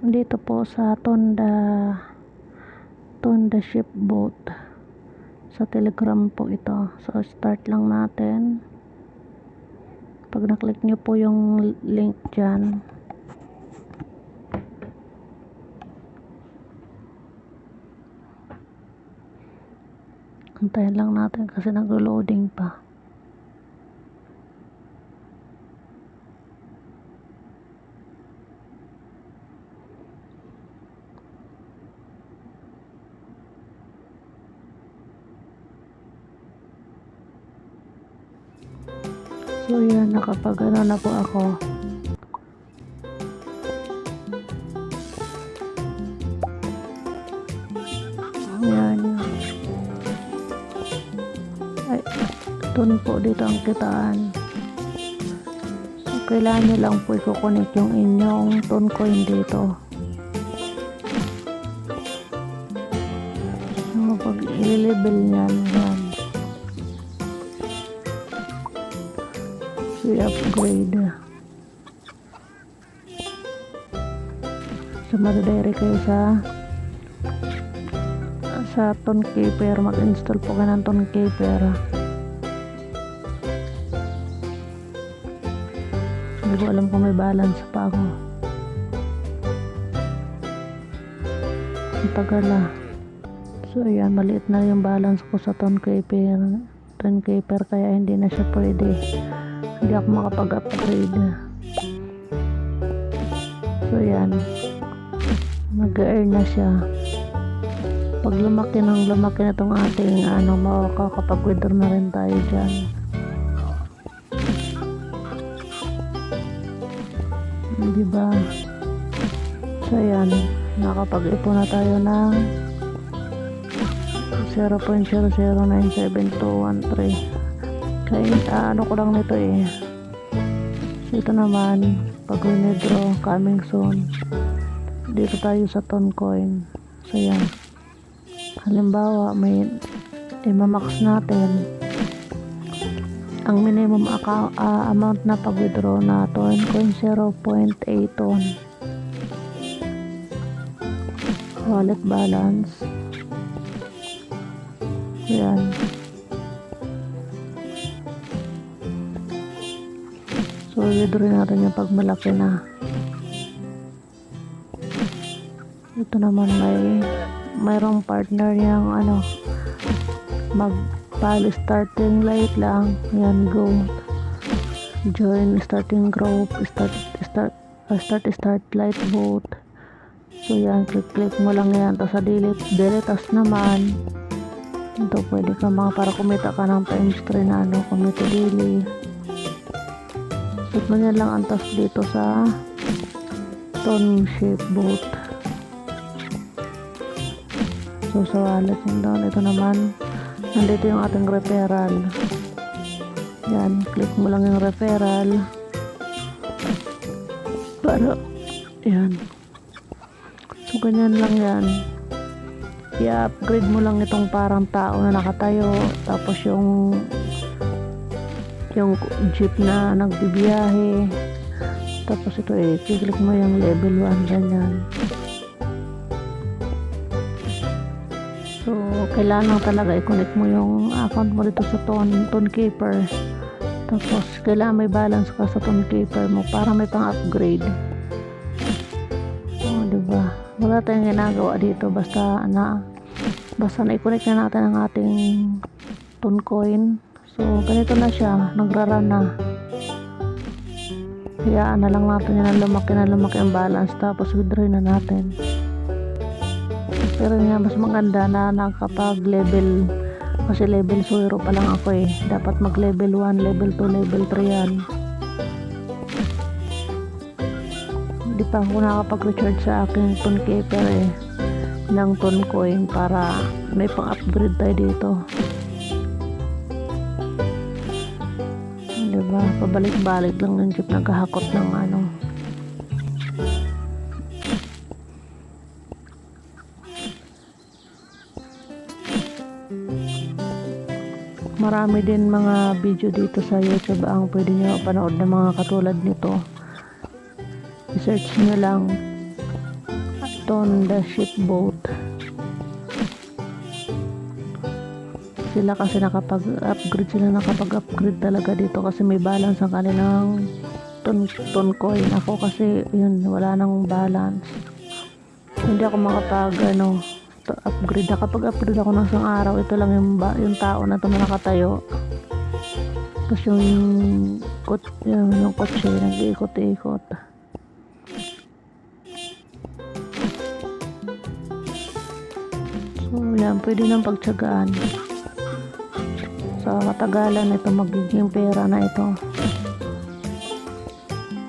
Dito po sa Tonda Shipboat, sa Telegram po ito. So start lang natin. Pag naklik nyo po yung link dyan, antayin lang natin kasi nag-loading pa. So yan, nakapag na po ako. Ayan. Ay, dun po dito ang kitaan. So kailangan nyo lang po i-connect yung inyong Toncoin dito. So pag i-level nyan, yan. I-upgrade. So madadire kayo sa Tonkeeper. Mag-install po ka ng Tonkeeper. Hindi ko alam kung may balance pa ako. Ang tagal So ayan, maliit na yung balance ko sa Tonkeeper kaya hindi na siya pwede. Hindi ako makapag-upgrade. So yan, mag-earn na siya. Pag lumaki na itong ating makakapag-withdraw na rin tayo dyan. Diba? So yan, nakapag-ipon na tayo ng 0.0097213. Kaya ko lang nito So ito naman, pag withdraw, coming soon. Dito tayo sa Toncoin. So yan, halimbawa may imamax natin ang minimum amount na pag withdraw na Toncoin 0.8 ton. Wallet balance. Yan. So withdraw natin yung pag malaki na. Ito naman mayroong partner yung mag-pali starting light lang. Yan, go. Join starting group, start light boat. So yan, click mo lang yan. Tapos sa delete as naman. Ito pwede ka para kumita ka ng times 3 na kumita daily. Click mo yan lang ang task dito sa Ton Shipboat. So sa wallet yun down. Ito naman, nandito yung ating referral. Yan, click mo lang yung referral. Yan. So ganyan lang yan. I-upgrade mo lang itong parang tao na nakatayo. Tapos yung jeep na nagbibiyahe. Tapos ito click mo yung level 1 ganyan. So kailangan talaga i-connect mo yung account mo dito sa Tonkeeper. Tapos kailangan may balance ka sa Tonkeeper mo para may pang-upgrade. Diba? Wala tayong ginagawa dito basta na-i-connect na natin ang ating Toncoin. So ganito na siya, nagra-run na. Hayaan na lang natin yan, lumaki ang balance, tapos withdraw na natin. Pero nga mas maganda na nakapag-level, kasi level 0 pa lang ako dapat mag-level 1, level 2, level 3 yan. Hindi pa ako nakapag-recharge sa aking Tonkeeper ng Toncoin para may pang-upgrade tayo dito. Diba? Pabalik-balik lang yung jeep naghahakot ng Marami din mga video dito sa YouTube ang pwede nyo panood ng mga katulad nito. I-search nyo lang Ton the ship boat. Sila kasi nakapag-upgrade talaga dito kasi may balance ang kanilang ton coin. Ako kasi yun, wala nang balance. Hindi ako upgrade. Nakapag-upgrade ako ng isang araw. Ito lang yung tao na ito na nakatayo. Tapos yung kotse nag-iikot-ikot. So yan, pwede nang pagtiyagaan. Sa katagalan ito magiging pera na ito.